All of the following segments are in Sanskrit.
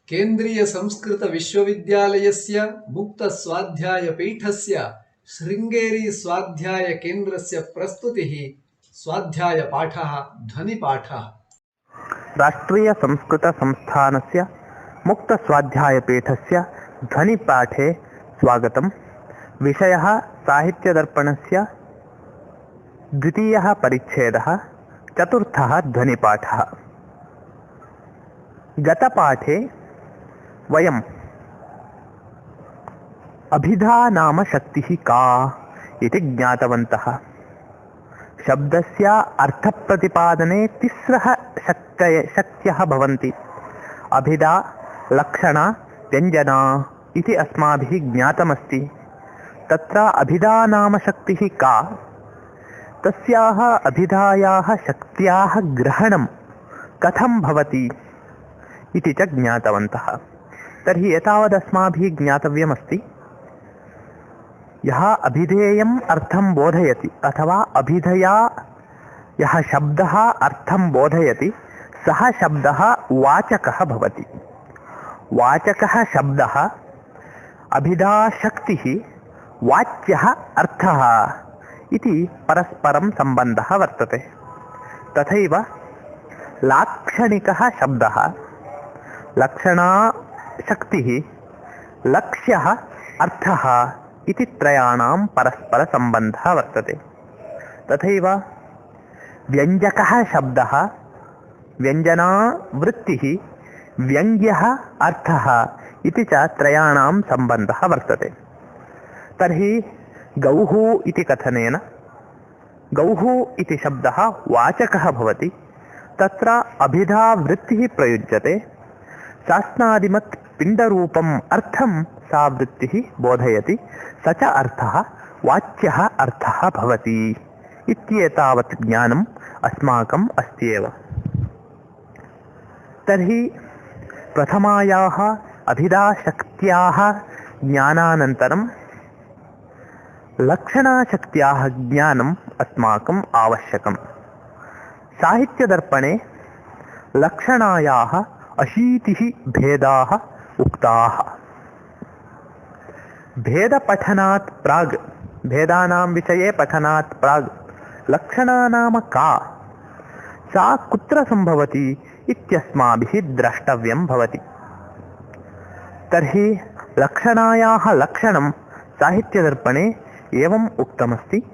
केन्द्रीय संस्कृत विश्वविद्यालयस्य मुक्तस्वाध्यायपीठस्य शृङ्गेरी स्वाध्याय केन्द्रस्य प्रस्तुतिः स्वाध्यायपाठः ध्वनिपाठः। राष्ट्रीय संस्कृत संस्थानस्य मुक्तस्वाध्यायपीठस्य ध्वनिपाठे स्वागतम्। विषयः साहित्यदर्पणस्य द्वितीयः परिच्छेदः, चतुर्थः ध्वनिपाठः। गतपाठे वयम् अभिधा नाम शक्तिः का इति ज्ञातवन्तः। शब्दस्य अर्थप्रतिपादने तिस्रः शक्यः भवन्ति। अभिधा, लक्षणा, व्यञ्जना इति अस्माभिः ज्ञातमस्ति। तत्र अभिधा नाम शक्तिः का, तस्याः अभिधायाः शक्त्याः ग्रहणं कथं भवति इति च ज्ञातवन्तः। तर्हि एतावदस्माभिः ज्ञातव्यमस्ति, यः अभिधेयम् अर्थं बोधयति अथवा अभिधया यः शब्दः अर्थं बोधयति सः शब्दः वाचकः भवति। वाचकः शब्दः, अभिधाशक्तिः, वाच्यः अर्थः इति परस्परं सम्बन्धः वर्तते। तथैव लाक्षणिकः शब्दः, लक्षणा शक्तिः, लक्ष्यः अर्थः इति त्रयाणां परस्परसम्बन्धः वर्तते। तथैव व्यञ्जकः शब्दः, व्यञ्जना वृत्तिः, व्यङ्ग्यः अर्थः इति च त्रयाणां सम्बन्धः वर्तते। तर्हि गौः इति कथनेन गौः इति शब्दः वाचकः भवति। तत्र अभिधा वृत्तिः प्रयुज्यते। शास्त्रादिमत् पिण्डरूपम् अर्थं सा वृत्तिः बोधयति, स च अर्थः वाच्यः अर्थः भवति इत्येतावत् ज्ञानम् अस्माकम् अस्त्येव। तर्हि प्रथमायाः अभिधाशक्त्याः ज्ञानानन्तरं लक्षणाशक्त्याः ज्ञानम् अस्माकम् आवश्यकम्। साहित्यदर्पणे लक्षणायाः 80 भेदाः उक्ताः। भेदपठनात् प्राग्, भेदानां विषये पठनात् प्राग् लक्षणा नाम का, सा कुत्र सम्भवति इत्यस्माभिः द्रष्टव्यं भवति। तर्हि लक्षणायाः लक्षणं साहित्यदर्पणे एवम् उक्तमस्ति।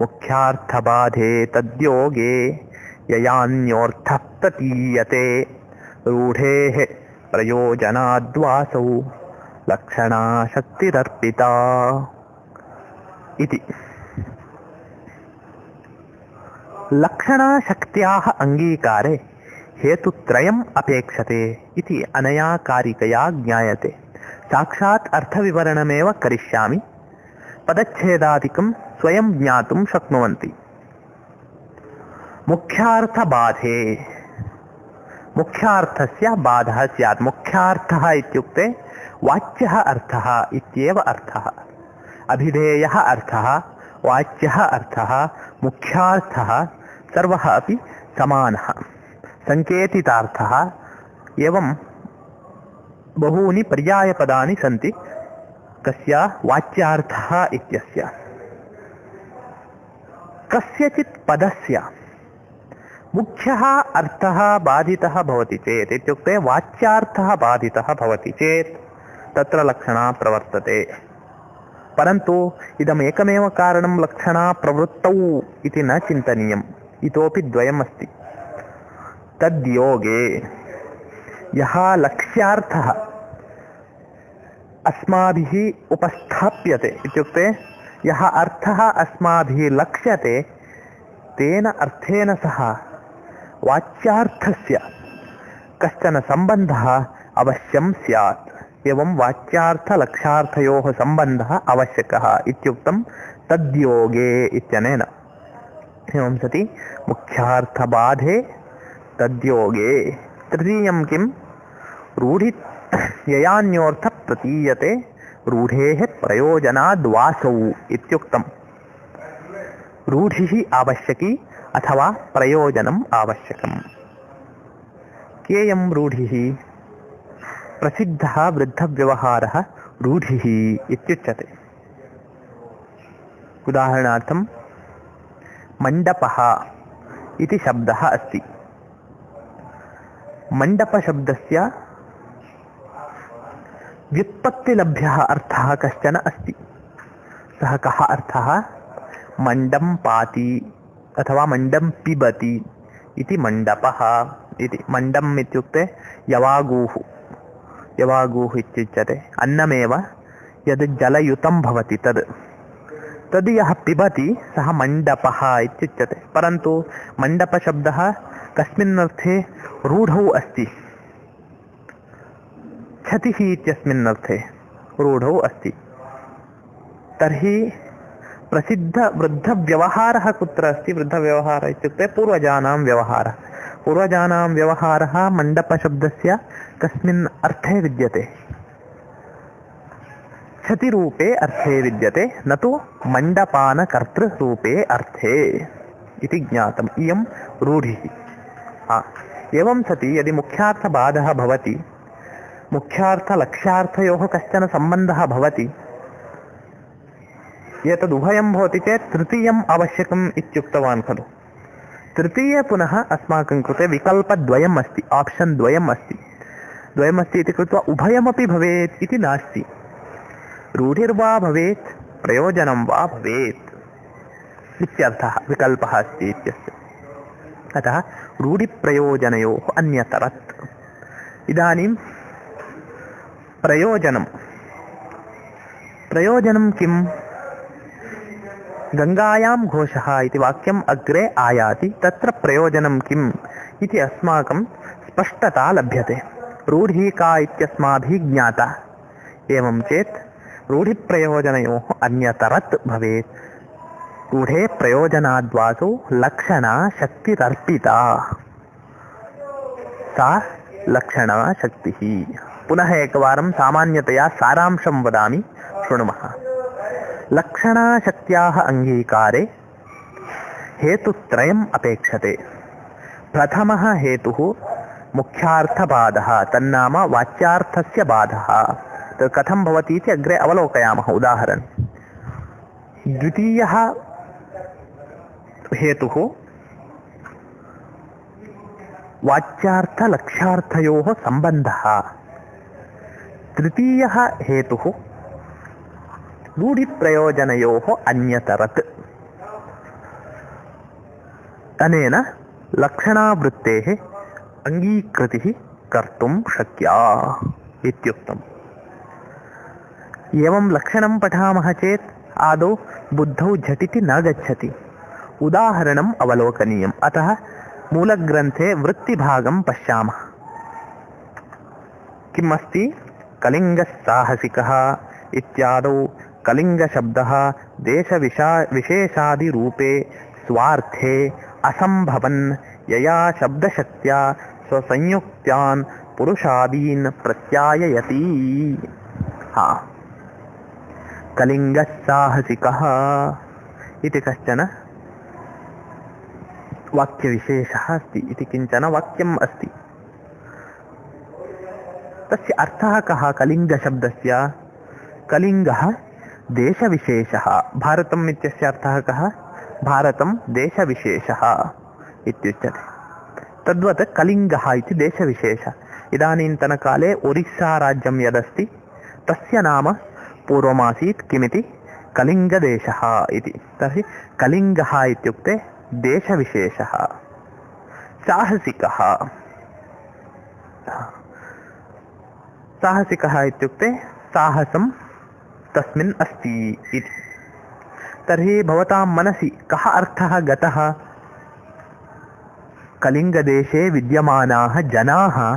मुख्यार्थबाधे तद्योगे ययान्योऽर्थः प्रतीयते, रूढेः प्रयोजनाद्वासौ लक्षणा शक्तिरर्पिता इति। लक्षणाशक्त्याः अङ्गीकारे हेतुत्रयम् अपेक्षते इति अनया कारिकया ज्ञायते। साक्षात् अर्थविवरणमेव करिष्यामि, पदच्छेदादिकं स्वयं ज्ञातुं शक्नुवन्ति। मुख्यार्थबाधे, मुख्यार्थस्य बाधः स्यात्। मुख्यार्थः इत्युक्ते वाच्यः अर्थः इत्येव अर्थः। अभिधेयः अर्थः, वाच्यः अर्थः, मुख्यार्थः सर्वः अपि समानः। सङ्केतितार्थः, एवं बहूनि पर्यायपदानि सन्ति कस्य वाच्यार्थः इत्यस्य। कस्यचित् पदस्य मुख्यः अर्थः बाधितः भवति चेत्, इत्युक्ते वाच्यार्थः बाधितः भवति चेत् तत्र लक्षणा प्रवर्तते। परन्तु इदमेकमेव कारणं लक्षणा प्रवृत्तौ इति न चिन्तनीयम्। इतोपि द्वयम् अस्ति। तद्योगे, यः लक्ष्यार्थः अस्माभिः उपस्थाप्यते, इत्युक्ते यः अर्थः अस्माभिः लक्ष्यते, तेन अर्थेन सह वाच्यार्थस्य कश्चन सम्बन्धः अवश्यं स्यात्। एवं वाच्यार्थलक्ष्यार्थयोः सम्बन्धः आवश्यकः इत्युक्तं तद्योगे इत्यनेन। एवं सति मुख्यार्थबाधे तद्योगे। तृतीयं किं, रूढि ययान्योऽर्थः प्रतीयते, रूढेः प्रयोजनाद्वासौ इत्युक्तम्। रूढिः आवश्यकी अथवा प्रयोजनम् आवश्यकम्। केयं रूढिः? प्रसिद्धः वृद्धव्यवहारः रूढिः इत्युच्यते. उदाहरणार्थं मण्डपः इति शब्दः अस्ति. मण्डपशब्दस्य व्युत्पत्तिलभ्यः अर्थः कश्चन अस्ति. सः कः अर्थः? मण्डं पाति अथवा मण्डं पिबति इति मण्डपः इति. मण्डम् इत्युक्ते यवागूः. यवागूः इत्युच्यते अन्नमेव यद् जलयुतं भवति तद् यः पिबति सः मण्डपः इत्युच्यते. परन्तु मण्डपशब्दः कस्मिन् अर्थे रूढौ अस्ति? क्षतिः इत्यस्मिन् अर्थे रूढौ अस्ति. तर्हि प्रसिद्धवृद्धव्यवहारः कुत्र अस्ति? वृद्धव्यवहारः इत्युक्ते पूर्वजानां व्यवहारः. पूर्वजानां व्यवहारः मण्डपशब्दस्य कस्मिन् अर्थे विद्यते? क्षतिरूपे अर्थे विद्यते, न तु मण्डपानकर्तृरूपे अर्थे इति ज्ञातम्. इयं रूढिः. एवं सति यदि मुख्यार्थबाधः भवति, मुख्यार्थलक्ष्यार्थयोः कश्चन सम्बन्धः भवति, एतदुभयं भवति चेत् तृतीयम् आवश्यकम् इत्युक्तवान् खलु. तृतीये पुनः अस्माकं कृते विकल्पद्वयम् अस्ति, आप्शन् द्वयम् अस्ति इति कृत्वा उभयमपि भवेत् इति नास्ति. रूढिर्वा भवेत्, प्रयोजनं वा भवेत् इत्यर्थः विकल्पः अस्ति इत्यस्य. अतः रूढिप्रयोजनयोः अन्यतरत्. इदानीं प्रयोजनं किम्? गङ्गायां घोषः इति वाक्यम् अग्रे आयाति. तत्र प्रयोजनं किम् इति अस्माकं स्पष्टता लभ्यते. रूढिः का इत्यस्माभिः ज्ञाता. एवं चेत् रूढिप्रयोजनयोः अन्यतरत् भवेत्. रूढे प्रयोजनाद्वासौ लक्षणा शक्तिरर्पिता. सा लक्षणा शक्तिः. पुनः एकवारं सामान्यतया सारांशं वदामि, शृणुमः. लक्षणाशक्त्याः अङ्गीकारे हेतुत्रयम् अपेक्षते. प्रथमः हेतुः मुख्यार्थबाधः, तन्नाम वाच्यार्थस्य बाधः. तत् कथं भवति इति अग्रे अवलोकयामः उदाहरणं. द्वितीयः हेतुः वाच्यार्थलक्ष्यार्थयोः सम्बन्धः. तृतीयः हेतुः रूढिप्रयोजनयोः अन्यतरत्. अनेन लक्षणावृत्तेः अङ्गीकृतिः कर्तुं शक्या इत्युक्तम्. एवं लक्षणं पठामः चेत् आदौ बुद्धौ झटिति न गच्छति. उदाहरणम् अवलोकनीयम्. अतः मूलग्रन्थे वृत्तिभागं पश्यामः. किम् अस्ति? कलिङ्गः साहसिकः इत्यादौ कलिङ्गशब्दः देशविशेषादिरूपे स्वार्थे असम्भवन् यया शब्दशक्त्या स्वसंयुक्त्यान् पुरुषादीन् प्रत्याययति. कलिङ्गः साहसिकः इति कश्चन वाक्यविशेषः अस्ति, इति किञ्चन वाक्यम् अस्ति. तस्य अर्थः कः? कलिङ्गशब्दस्य कलिङ्गः देशविशेषः. भारतम् इत्यस्य अर्थः कः? भारतं देशविशेषः इत्युच्यते. तद्वत् कलिङ्गः इति देशविशेषः. इदानीन्तनकाले ओरिस्साराज्यं यदस्ति तस्य नाम पूर्वमासीत् किमिति? कलिङ्गदेशः इति. तर्हि कलिङ्गः इत्युक्ते देशविशेषः. साहसिकः, साहसिकः इत्युक्ते साहसं तस्मिन् अस्ति इति. तर्हि भवतां मनसि कः अर्थः गतः? कलिङ्गदेशे विद्यमानाः जनाः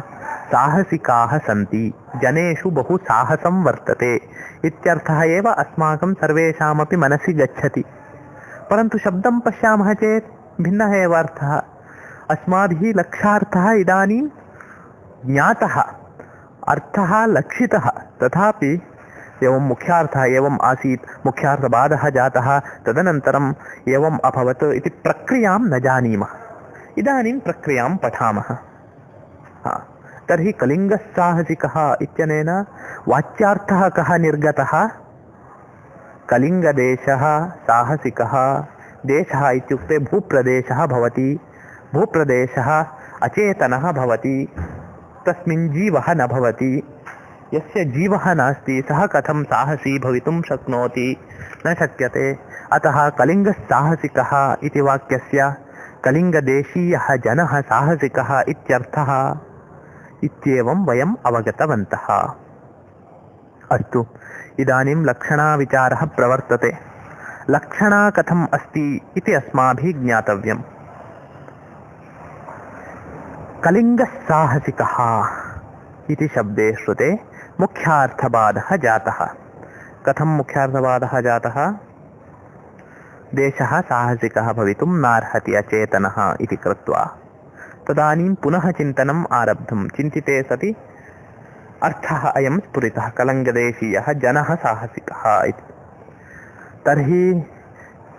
साहसिकाः सन्ति, जनेषु बहु साहसं वर्तते इत्यर्थः एव अस्माकं सर्वेषामपि मनसि गच्छति. परन्तु शब्दं पश्यामः चेत् भिन्नः एव अर्थः. अस्माभिः लक्ष्यार्थः इदानीं ज्ञातः, अर्थः लक्षितः, तथापि एवं मुख्यार्थः एवम् आसीत्, मुख्यार्थबाधः जातः, तदनन्तरम् एवम् अभवत् इति प्रक्रियां न जानीमः. इदानीं प्रक्रियां पठामः. तर्हि कलिङ्गसाहसिकः इत्यनेन वाच्यार्थः कः निर्गतः? कलिङ्गदेशः साहसिकः, देशः इत्युक्ते भूप्रदेशः भवति, भूप्रदेशः अचेतनः भवति, तस्मिन् जीवः न भवति। यस्य जीवः नास्ति सः कथं साहसी भवितुं शक्नोति? न शक्यते। अतः कलिङ्गसाहसिकः इति वाक्यस्य कलिङ्गदेशीयः जनः साहसिकः इत्यर्थः इत्येवं वयम् अवगतवन्तः। अस्तु, इदानीं लक्षणाविचारः प्रवर्तते। लक्षणा कथम् अस्ति इति अस्माभिः ज्ञातव्यम्। कलिङ्गसाहसिकः इति शब्दे श्रुते मुख्यार्थवादः जातः। कथं मुख्यार्थवादः जातः? देशः साहसिकः भवितुं नार्हति अचेतनः इति कृत्वा। तदानीं पुनः चिन्तनम् आरब्धं। चिन्तिते सति अर्थः अयं स्फुरितः, कलिङ्गदेशीयः जनः साहसिकः इति। तर्हि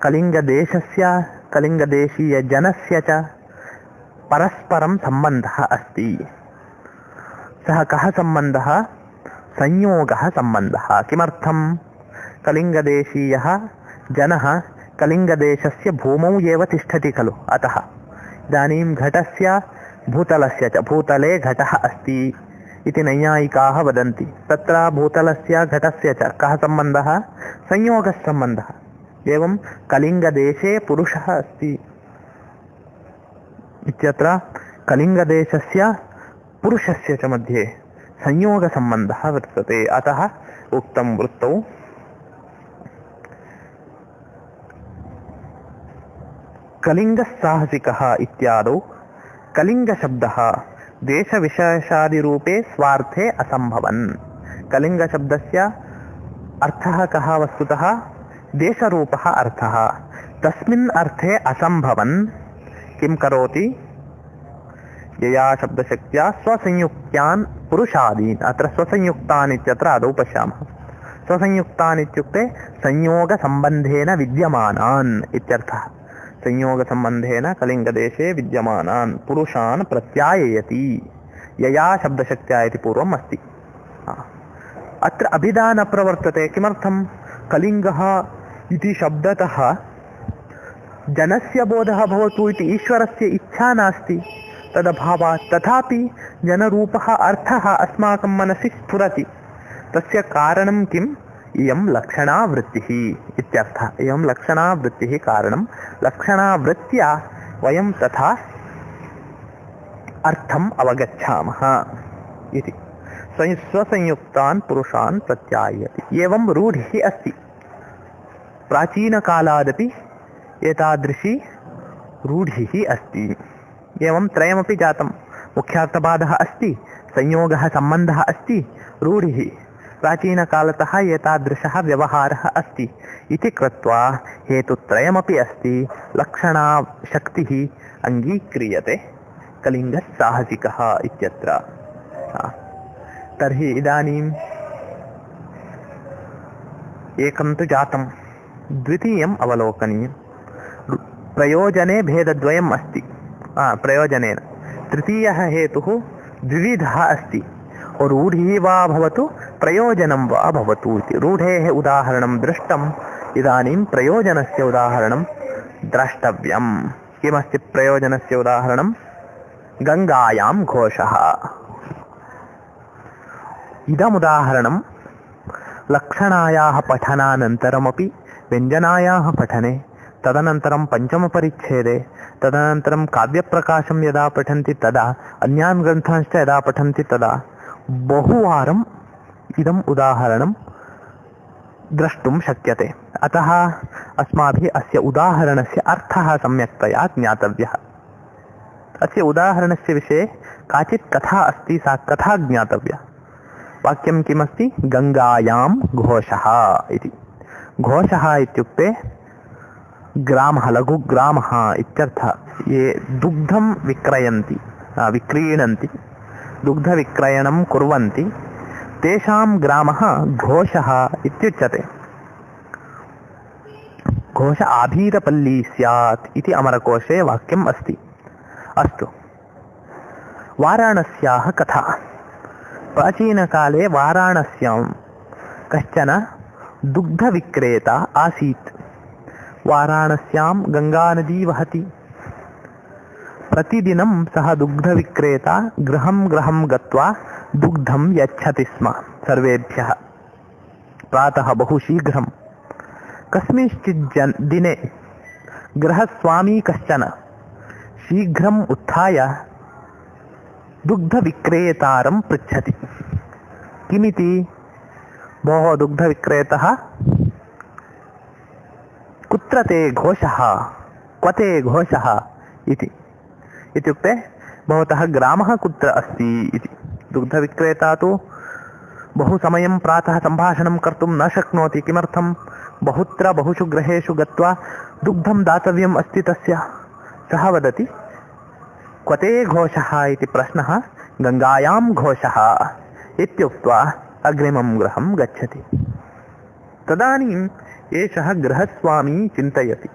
कलिङ्गदेशस्य कलिङ्गदेशीयजनस्य च परस्परं सम्बन्धः अस्ति। सः कः सम्बन्धः? संयोगः सम्बन्धः। किमर्थं? कलिङ्गदेशीयः जनः कलिङ्गदेशस्य भूमौ एव तिष्ठति खलु। अतः इदानीं घटस्य भूतलस्य च, भूतले घटः अस्ति इति नैयायिकाः वदन्ति। तत्र भूतलस्य घटस्य च कः सम्बन्धः? संयोगः सम्बन्धः। एवं कलिङ्गदेशे पुरुषः अस्ति इत्यत्र कलिङ्गदेशस्य पुरुषस्य च मध्ये संयोगसम्बन्धः वर्तते। अतः उक्तं वृत्तौ कलिङ्गसाहसिकः इत्यादौ कलिङ्गशब्दः देशविशेषादिरूपे स्वार्थे असम्भवन्। कलिङ्गशब्दस्य अर्थः कः वस्तुतः? देशरूपः अर्थः। तस्मिन् अर्थे असम्भवन् किं करोति? यया शब्दशक्त्या स्वसंयुक्तान् पुरुषादीन्, अत्र स्वसंयुक्तान् इत्यत्र आदौ पश्यामः। स्वसंयुक्तान् इत्युक्ते संयोगसम्बन्धेन विद्यमानान् इत्यर्थः। संयोगसम्बन्धेन कलिङ्गदेशे विद्यमानान् पुरुषान् प्रत्याययति। यया शब्दशक्त्या इति पूर्वम् अस्ति। अत्र अभिधा न प्रवर्तते। किमर्थं? कलिङ्गः इति शब्दतः जनस्य बोधः भवतु इति ईश्वरस्य इच्छा नास्ति। तदभावात् तथापि जनरूपः अर्थः अस्माकं मनसि स्फुरति। तस्य कारणं किम्? इयं लक्षणावृत्तिः इत्यर्थः। इयं लक्षणावृत्तिः कारणं। लक्षणावृत्त्या वयं तथा अर्थम् अवगच्छामः इति। स्वसंयुक्तान् पुरुषान् प्रत्यायति। एवं रूढिः अस्ति। प्राचीनकालादपि एतादृशी रूढिः अस्ति। एवं त्रयमपि जातं। मुख्यार्थवादः अस्ति, संयोगः सम्बन्धः अस्ति, रूढिः। प्राचीनकालतः एतादृशः व्यवहारः अस्ति इति कृत्वा हेतुत्रयमपि अस्ति। लक्षणाशक्तिः अङ्गीक्रियते कलिङ्गसाहसिकः इत्यत्र। तर्हि इदानीम् एकं तु जातं, द्वितीयम् अवलोकनीयं। प्रयोजने भेदद्वयम् अस्ति। प्रयोजनेन तृतीयः हेतुः द्विविधः अस्ति। रूढिः वा भवतु प्रयोजनं वा भवतु इति। रूढेः उदाहरणं दृष्टम्, इदानीं प्रयोजनस्य उदाहरणं द्रष्टव्यम्। किमस्ति प्रयोजनस्य उदाहरणं? गङ्गायां घोषः। इदमुदाहरणं लक्षणायाः पठनानन्तरमपि व्यञ्जनायाः पठने, तदनन्तरं पञ्चमपरिच्छेदे, तदनन्तरं काव्यप्रकाशं यदा पठन्ति तदा, अन्यान् ग्रन्थांश्च यदा पठन्ति तदा बहुवारम् इदम् उदाहरणं द्रष्टुं शक्यते। अतः अस्माभिः अस्य उदाहरणस्य अर्थः सम्यक्तया ज्ञातव्यः। अस्य उदाहरणस्य विषये काचित् कथा अस्ति, सा कथा ज्ञातव्या। वाक्यं किमस्ति? गङ्गायां घोषः इति। घोषः इत्युक्ते ग्रामः, लघुग्रामः इत्यर्थः। ये दुग्धं विक्रयन्ति, विक्रीणन्ति, दुग्धविक्रयणं कुर्वन्ति, तेषां ग्रामः घोषः इत्युच्यते। घोष आभीरपल्ली स्यात् इति अमरकोशे वाक्यम् अस्ति। अस्तु, वाराणस्याः कथा। प्राचीनकाले वाराणस्यां कश्चन दुग्धविक्रेता आसीत्। वाराणस्यां गङ्गानदी वहति। प्रतिदिनं सः दुग्धविक्रेता गृहं गृहं गत्वा दुग्धं यच्छति स्म सर्वेभ्यः। प्रातः बहु शीघ्रं कस्मिंश्चित् दिने गृहस्वामी कश्चन शीघ्रम् उत्थाय दुग्धविक्रेतारं पृच्छति। किमिति? भोः दुग्धविक्रेतः, कुत्र ते घोषः, क्व ते घोषः इति। इत्युक्ते भवतः ग्रामः कुत्र अस्ति इति। दुग्धविक्रेता तु बहु समयं प्रातः सम्भाषणं कर्तुं न शक्नोति। किमर्थं? बहुत्र बहुषु गृहेषु गत्वा दुग्धं दातव्यम् अस्ति तस्य। सः वदति, क्व ते घोषः इति प्रश्नः। गङ्गायां घोषः इत्युक्त्वा अग्रिमं गृहं गच्छति। तदानीम् एषः गृहस्वामी चिन्तयति।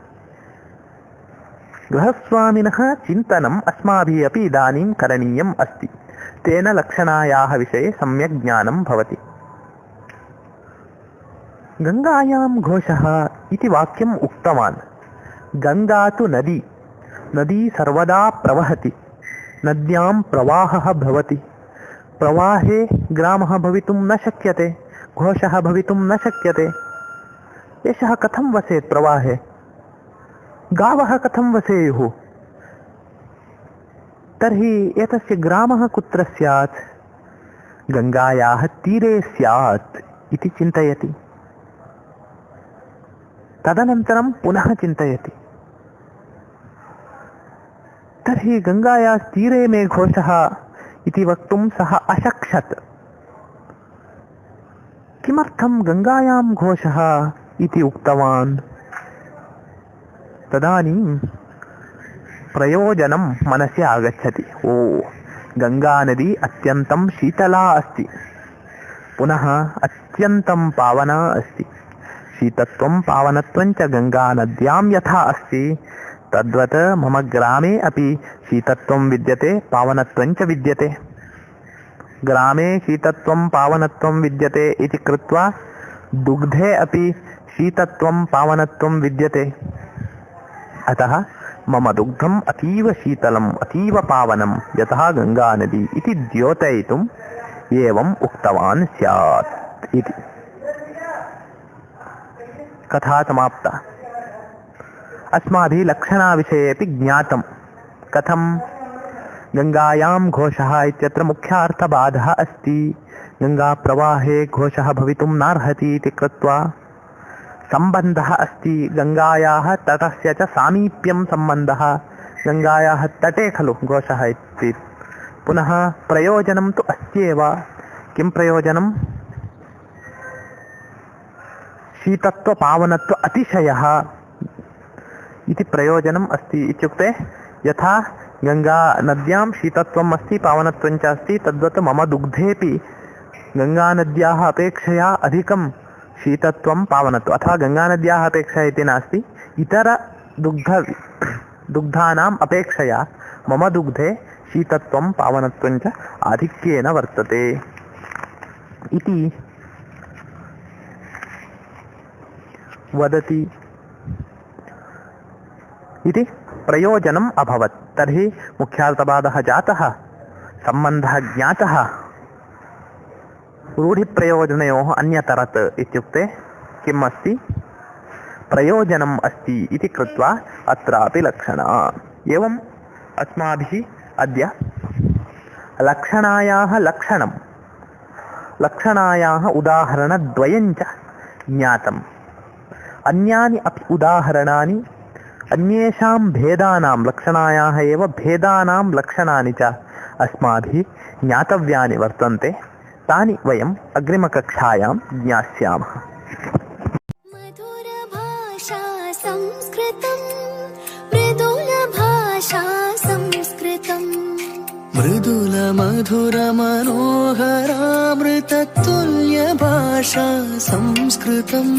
गृहस्वामिनः चिन्तनम् अस्माभिः अपि इदानीं करणीयम् अस्ति। तेन लक्षणायाः विषये सम्यक् ज्ञानं भवति। गङ्गायां घोषः इति वाक्यम् उक्तवान्। गङ्गा तु नदी। नदी सर्वदा प्रवहति। नद्यां प्रवाहः भवति। प्रवाहे ग्रामः भवितुं न शक्यते, घोषः भवितुं न शक्यते। एषः कथं वसेत् प्रवाहे? गावः कथं वसेयुः? तर्हि एतस्य ग्रामः कुत्र स्यात्? गङ्गायाः तीरे स्यात् इति चिन्तयति। तदनन्तरं पुनः चिन्तयति, तर्हि गङ्गायाः तीरे मे घोषः इति वक्तुं सः अशक्षत्। किमर्थं गङ्गायां घोषः इति उक्तवान्? तदानीं प्रयोजनं मनसि आगच्छति। ओ, गङ्गानदी अत्यन्तं शीतला अस्ति, पुनः अत्यन्तं पावना अस्ति। शीतत्वं पावनत्वं च गङ्गानद्यां यथा अस्ति तद्वत् मम ग्रामे अपि शीतत्वं विद्यते, पावनत्वं च विद्यते। ग्रामे शीतत्वं पावनत्वं विद्यते इति कृत्वा दुग्धे अपि शीतत्वं पावनत्वं विद्यते। अतः मम दुग्धम् अतीव शीतलम् अतीव पावनं यतः गङ्गानदी इति द्योतयितुम् एवम् उक्तवान् स्यात् इति। कथा समाप्ता। अस्माभिः लक्षणाविषये अपि ज्ञातं। कथं? गङ्गायां घोषः इत्यत्र मुख्यार्थबाधः अस्ति। गङ्गाप्रवाहे घोषः भवितुं नार्हति इति कृत्वा सम्बन्धः अस्ति। गङ्गायाः तटस्य च सामीप्यं सम्बन्धः। गङ्गायाः तटे खलु घोषः इति। पुनः प्रयोजनं तु अस्त्येव। किं प्रयोजनं? शीतत्वपावनत्व अतिशयः इति प्रयोजनम् अस्ति। इत्युक्ते यथा गङ्गानद्यां शीतत्वम् अस्ति, पावनत्वं च अस्ति, तद्वत् मम दुग्धेपि गङ्गानद्याः अपेक्षया अधिकं शीतत्वं पावनत्वम्, अथवा गङ्गानद्याः अपेक्षया इति नास्ति, दुग्धानाम् अपेक्षया मम दुग्धे शीतत्वं पावनत्वं च आधिक्येन वर्तते इति वदति। इति प्रयोजनम् अभवत्। तर्हि मुख्यार्थबाधः जातः, सम्बन्धः ज्ञातः। रूढिप्रयोजनयोः अन्यतरत् इत्युक्ते किम् अस्ति? प्रयोजनम् अस्ति इति कृत्वा अत्रापि लक्षणा। एवम् अस्माभिः अद्य लक्षणायाः लक्षणं, लक्षणायाः उदाहरणद्वयं च ज्ञातम्। अन्यानि अपि उदाहरणानि अन्येषां भेदानां, लक्षणायाः एव भेदानां लक्षणानि च अस्माभिः ज्ञातव्यानि वर्तन्ते। तानि वयम् अग्रिमकक्षायां ज्ञास्यामः। मधुरभाषा संस्कृतं, मृदुलभाषा संस्कृतं, मृदुलमधुरमनोहरामृततुल्यभाषा संस्कृतम्।